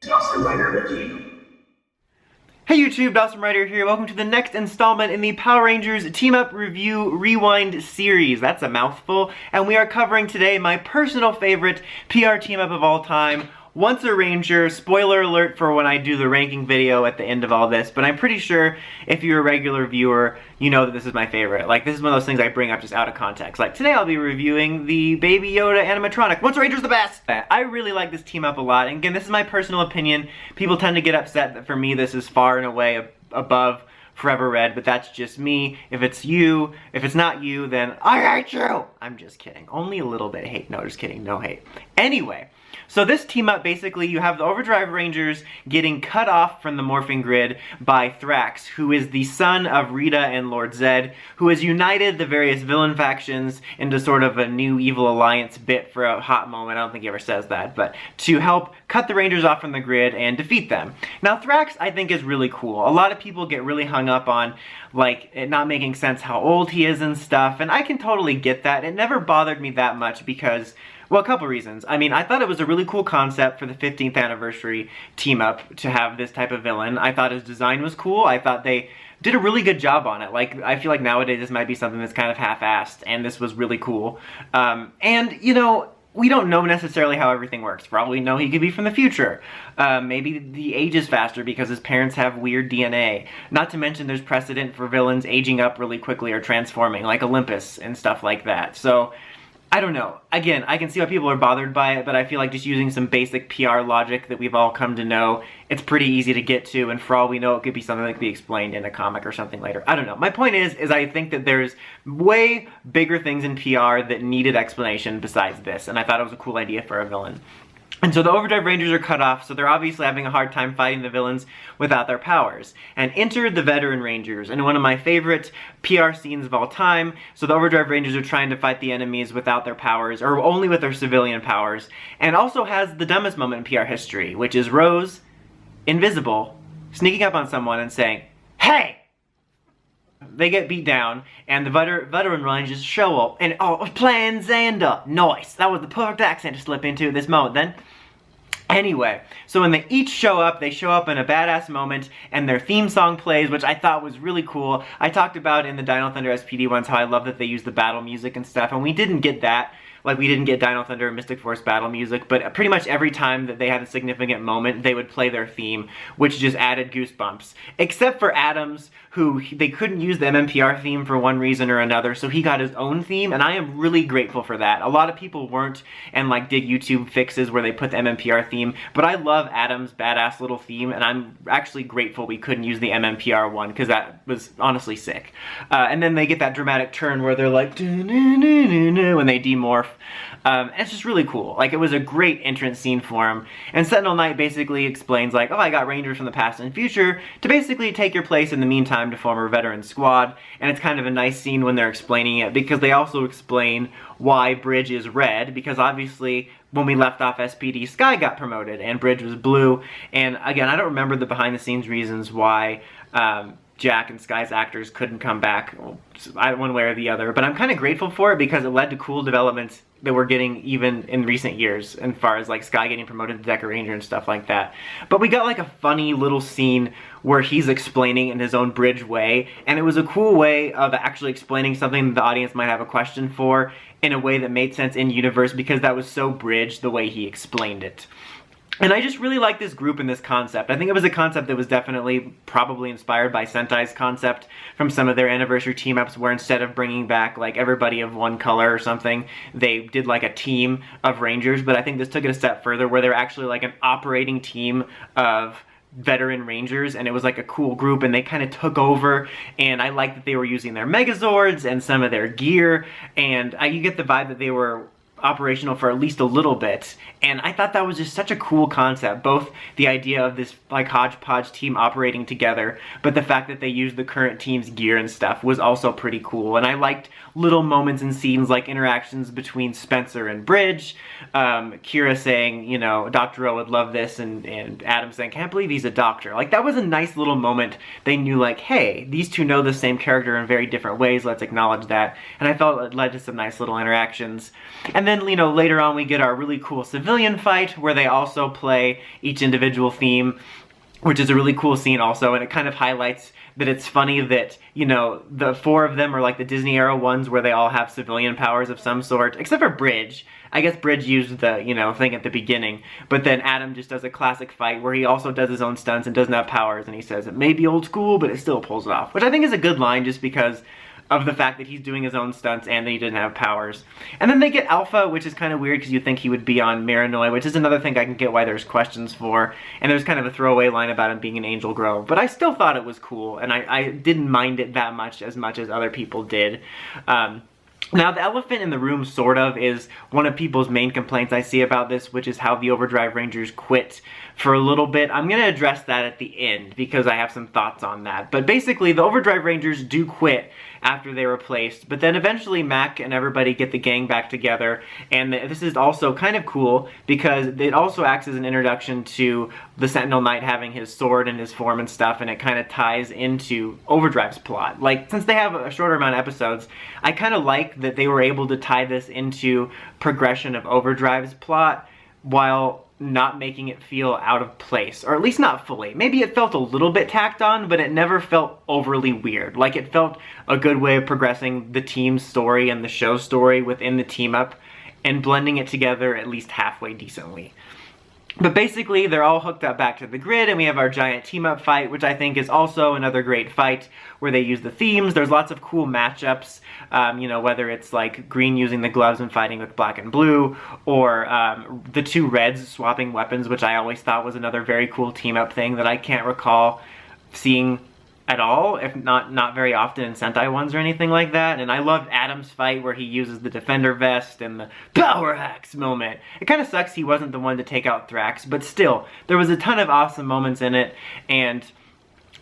Dawson Rider with you. Hey YouTube, Dawson Rider here. Welcome to the next installment in the Power Rangers Team Up Review Rewind series. That's a mouthful. And we are covering today my personal favorite PR team up of all time, Once a Ranger. Spoiler alert for when I do the ranking video at the end of all this, but I'm pretty sure if you're a regular viewer, you know that this is my favorite. Like, this is one of those things I bring up just out of context. Like, today I'll be reviewing the Baby Yoda animatronic. Once a Ranger's the best! I really like this team up a lot, and again, this is my personal opinion. People tend to get upset that for me this is far and away above Forever Red, but that's just me. If it's you, if it's not you, then I hate you! I'm just kidding. Only a little bit of hate. No, just kidding. No hate. Anyway, so this team up, basically, you have the Overdrive Rangers getting cut off from the morphing grid by Thrax, who is the son of Rita and Lord Zed, who has united the various villain factions into sort of a new evil alliance bit for a hot moment. I don't think he ever says that, but to help cut the Rangers off from the grid and defeat them. Now, Thrax, I think, is really cool. A lot of people get really hung up on, like, it not making sense how old he is and stuff, and I can totally get that. It never bothered me that much because, well, a couple reasons. I mean, I thought it was a really cool concept for the 15th anniversary team-up to have this type of villain. I thought his design was cool. I thought they did a really good job on it. Like, I feel like nowadays this might be something that's kind of half-assed, and this was really cool. And, you know, we don't know necessarily how everything works. For all we know, he could be from the future. Maybe he ages faster because his parents have weird DNA. Not to mention there's precedent for villains aging up really quickly or transforming, like Olympus and stuff like that. So, I don't know. Again, I can see why people are bothered by it, but I feel like just using some basic PR logic that we've all come to know, it's pretty easy to get to, and for all we know, it could be something that could be explained in a comic or something later. I don't know. My point is I think that there's way bigger things in PR that needed explanation besides this, and I thought it was a cool idea for a villain. And so the Overdrive Rangers are cut off, so they're obviously having a hard time fighting the villains without their powers. And enter the Veteran Rangers, in one of my favorite PR scenes of all time. So the Overdrive Rangers are trying to fight the enemies without their powers, or only with their civilian powers. And also has the dumbest moment in PR history, which is Rose, invisible, sneaking up on someone and saying, "Hey!" They get beat down, and the Veteran Rangers show up, and oh, playing Xander. Nice. That was the perfect accent to slip into at this moment then. Anyway, so when they each show up, they show up in a badass moment, and their theme song plays, which I thought was really cool. I talked about in the Dino Thunder SPD ones how I love that they use the battle music and stuff, and we didn't get that. Like, we didn't get Dino Thunder and Mystic Force battle music, but pretty much every time that they had a significant moment, they would play their theme, which just added goosebumps. Except for Adams, who they couldn't use the MMPR theme for one reason or another, so he got his own theme, and I am really grateful for that. A lot of people weren't, and like did YouTube fixes where they put the MMPR theme, but I love Adams' badass little theme, and I'm actually grateful we couldn't use the MMPR one, because that was honestly sick. And then they get that dramatic turn where they're like, when they demorph. And it's just really cool. Like, it was a great entrance scene for him. And Sentinel Knight basically explains, like, oh, I got Rangers from the past and future to basically take your place in the meantime to form a veteran squad. And it's kind of a nice scene when they're explaining it, because they also explain why Bridge is red, because obviously when we left off SPD, Sky got promoted and Bridge was blue. And again, I don't remember the behind the scenes reasons why Jack and Sky's actors couldn't come back one way or the other, but I'm kind of grateful for it because it led to cool developments that we're getting even in recent years, as far as like Sky getting promoted to Deca Ranger and stuff like that. But we got like a funny little scene where he's explaining in his own Bridge way, and it was a cool way of actually explaining something that the audience might have a question for in a way that made sense in universe, because that was so Bridge the way he explained it. And I just really like this group and this concept. I think it was a concept that was definitely probably inspired by Sentai's concept from some of their anniversary team-ups, where instead of bringing back like everybody of one color or something, they did like a team of Rangers. But I think this took it a step further, where they're actually like an operating team of veteran Rangers, and it was like a cool group, and they kind of took over, and I like that they were using their Megazords and some of their gear, and you get the vibe that they were operational for at least a little bit, and I thought that was just such a cool concept. Both the idea of this like hodgepodge team operating together, but the fact that they used the current team's gear and stuff was also pretty cool. And I liked little moments and scenes like interactions between Spencer and Bridge, Kira saying, you know, Dr. O would love this, and Adam saying, can't believe he's a doctor. Like, that was a nice little moment. They knew, like, hey, these two know the same character in very different ways, let's acknowledge that. And I felt it led to some nice little interactions. And And then, you know, later on we get our really cool civilian fight where they also play each individual theme, which is a really cool scene also, and it kind of highlights that it's funny that, you know, the 4 of them are like the Disney era ones where they all have civilian powers of some sort, except for Bridge. I guess Bridge used the, you know, thing at the beginning, but then Adam just does a classic fight where he also does his own stunts and doesn't have powers, and he says it may be old school, but it still pulls it off, which I think is a good line just because of the fact that he's doing his own stunts and that he doesn't have powers. And then they get Alpha, which is kind of weird because you'd think he would be on Marinoy, which is another thing I can get why there's questions for. And there's kind of a throwaway line about him being an Angel Grove. But I still thought it was cool, and I didn't mind it that much as other people did. Now, the elephant in the room, sort of, is one of people's main complaints I see about this, which is how the Overdrive Rangers quit for a little bit. I'm going to address that at the end, because I have some thoughts on that. But basically, the Overdrive Rangers do quit after they were replaced, but then eventually Mac and everybody get the gang back together, and this is also kind of cool, because it also acts as an introduction to the Sentinel Knight having his sword and his form and stuff, and it kind of ties into Overdrive's plot. Like, since they have a shorter amount of episodes, I kind of like that they were able to tie this into progression of Overdrive's plot, while not making it feel out of place, or at least not fully. Maybe it felt a little bit tacked on, but it never felt overly weird. Like, it felt a good way of progressing the team's story and the show's story within the team up, and blending it together at least halfway decently. But basically, they're all hooked up back to the grid, and we have our giant team-up fight, which I think is also another great fight, where they use the themes. There's lots of cool matchups, you know, whether it's like Green using the gloves and fighting with Black and Blue, or the 2 Reds swapping weapons, which I always thought was another very cool team-up thing that I can't recall seeing at all, if not very often in Sentai ones or anything like that. And I loved Adam's fight where he uses the Defender vest and the Power Hacks moment. It kind of sucks he wasn't the one to take out Thrax, but still, there was a ton of awesome moments in it, and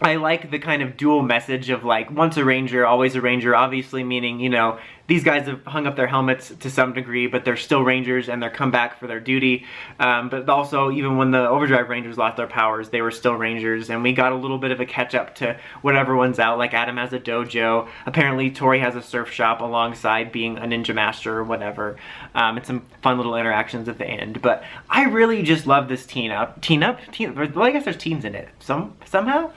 I like the kind of dual message of, like, once a Ranger, always a Ranger, obviously meaning, you know, these guys have hung up their helmets to some degree, but they're still Rangers and they're come back for their duty. But also, even when the Overdrive Rangers lost their powers, they were still Rangers, and we got a little bit of a catch-up to whatever one's out. Like, Adam has a dojo, apparently Tori has a surf shop alongside being a ninja master or whatever, and some fun little interactions at the end. But I really just love this team-up? Well, I guess there's teens in it, somehow?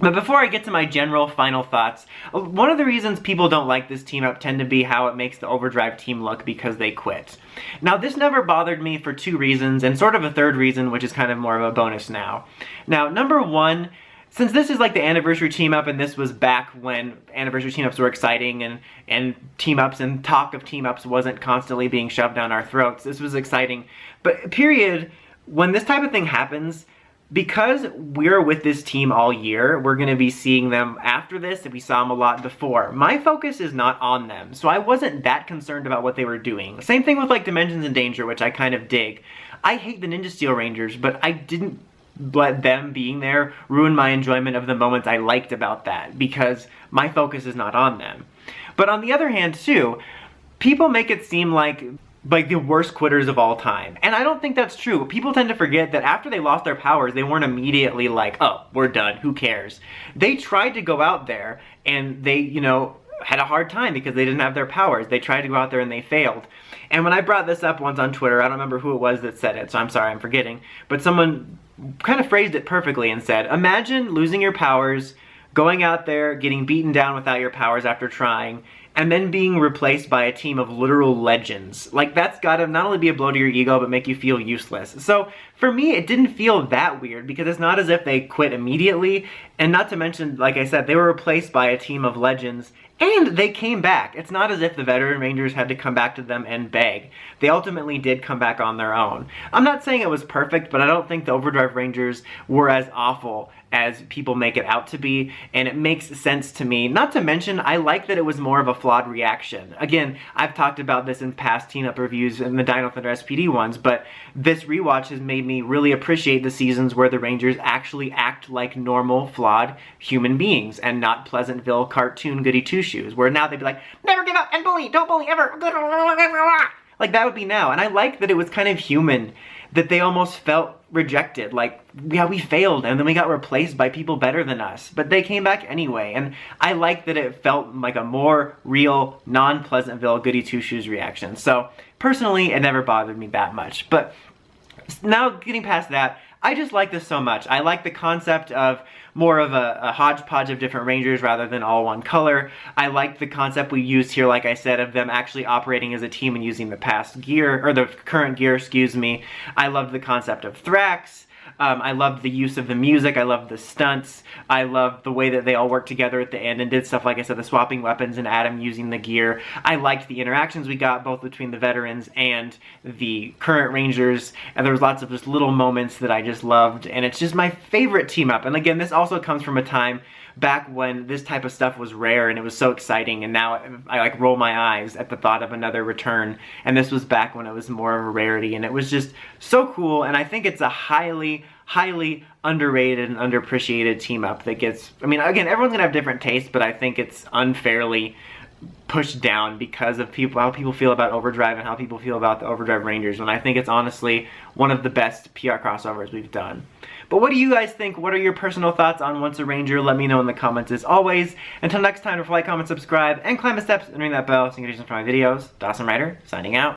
But before I get to my general final thoughts, one of the reasons people don't like this team-up tend to be how it makes the Overdrive team look because they quit. Now, this never bothered me for 2 reasons, and sort of a third reason, which is kind of more of a bonus now. Now, number 1, since this is like the anniversary team-up, and this was back when anniversary team-ups were exciting, and team-ups and talk of team-ups wasn't constantly being shoved down our throats, this was exciting. But period, when this type of thing happens, because we're with this team all year, we're going to be seeing them after this, and we saw them a lot before. My focus is not on them, so I wasn't that concerned about what they were doing. Same thing with, like, Dimensions in Danger, which I kind of dig. I hate the Ninja Steel Rangers, but I didn't let them being there ruin my enjoyment of the moments I liked about that, because my focus is not on them. But on the other hand, too, people make it seem like the worst quitters of all time. And I don't think that's true. People tend to forget that after they lost their powers, they weren't immediately like, oh, we're done, who cares? They tried to go out there, and they, you know, had a hard time because they didn't have their powers. They tried to go out there and they failed. And when I brought this up once on Twitter, I don't remember who it was that said it, so I'm sorry, I'm forgetting, but someone kind of phrased it perfectly and said, imagine losing your powers, going out there, getting beaten down without your powers after trying, and then being replaced by a team of literal legends. Like, that's gotta not only be a blow to your ego, but make you feel useless. So, for me, it didn't feel that weird, because it's not as if they quit immediately, and not to mention, like I said, they were replaced by a team of legends, and they came back. It's not as if the veteran Rangers had to come back to them and beg. They ultimately did come back on their own. I'm not saying it was perfect, but I don't think the Overdrive Rangers were as awful as people make it out to be, and it makes sense to me. Not to mention, I like that it was more of a flawed reaction. Again, I've talked about this in past teen-up reviews and the Dino Thunder SPD ones, but this rewatch has made me really appreciate the seasons where the Rangers actually act like normal, flawed human beings, and not Pleasantville cartoon goody two-shoes, where now they'd be like, never give up and bully, don't bully ever. Like, that would be now. And I like that it was kind of human, that they almost felt rejected, like, yeah, we failed and then we got replaced by people better than us, but they came back anyway. And I like that it felt like a more real, non-Pleasantville goody two-shoes reaction. So personally, it never bothered me that much. But now getting past that, I just like this so much. I like the concept of more of a hodgepodge of different Rangers rather than all one color. I like the concept we used here, like I said, of them actually operating as a team and using the past gear, or the current gear, excuse me. I loved the concept of Thrax. I loved the use of the music. I loved the stunts. I loved the way that they all worked together at the end and did stuff, like I said, the swapping weapons and Adam using the gear. I liked the interactions we got both between the veterans and the current Rangers, and there was lots of just little moments that I just loved, and it's just my favorite team up. And again, this also comes from a time back when this type of stuff was rare and it was so exciting, and now I like roll my eyes at the thought of another return, and this was back when it was more of a rarity, and it was just so cool. And I think it's a highly underrated and underappreciated team up that gets, I mean, again, everyone's gonna have different tastes, but I think it's unfairly pushed down because of how people feel about Overdrive and how people feel about the Overdrive Rangers, and I think it's honestly one of the best PR crossovers we've done. But what do you guys think? What are your personal thoughts on Once a Ranger? Let me know in the comments as always. Until next time, don't forget to like, comment, subscribe, and climb the steps and ring that bell so you can get notifications for my videos. Dawson Ryder, signing out.